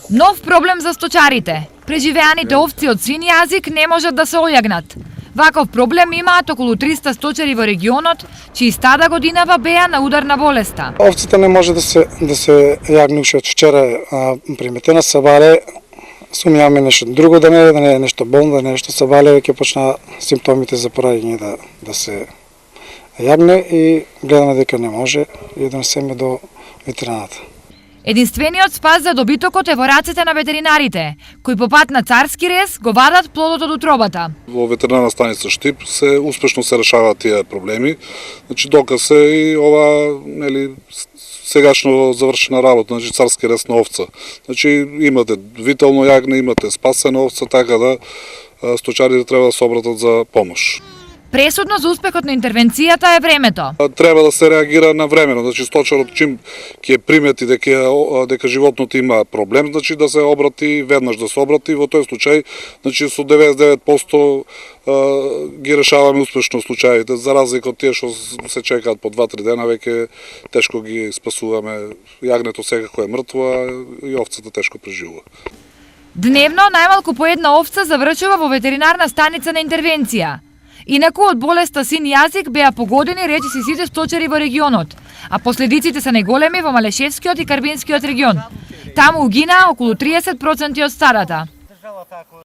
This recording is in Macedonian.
Нов проблем за сточарите. Преживеаните овци од свин јазик не можат да се ојагнат. Ваков проблем имаат околу 300 сточари во регионот, чии стада годинава беа на удар на болеста. Овците не може да се јагне уште од вчера, приметена се вале, сумјаваме нешто друго да не е нешто болно, да не е нешто се вале, ќе почна симптомите за пораѓање да се јагне и гледаме дека не може и донесеме до ветерината. Единствениот спас за добитокот е во рацете на ветеринарите, кои по пат на царски рез го вадат плодот од утробата. Во ветеринарна станица Штип успешно се решаваат тие проблеми. Значи доказ е и ова сегашно завршена работа, значи царски рез на овца. Значи имате витално јагне, имате спасена овца, така да сточарите треба да се обратат за помош. Пресудно за успехот на интервенцијата е времето. Треба да се реагира на времено, значи сточарот чим ќе примети дека животното има проблем, значи да се обрати, веднаш да се обрати, во тој случај, значи со 99% ги решаваме успешно случаите, за разлика од тие што се чекаат по 2-3 дена, веќе тешко ги спасуваме. Јагнето секако е мртво, и овцата тешко преживува. Дневно најмалку по една овца завршува во ветеринарна станица на интервенција. Инаку од болеста син јазик беа погодени речиси сите сточари во регионот, а последиците се најголеми во Малешевскиот и Карбинскиот регион. Таму угинаа околу 30% од стадата.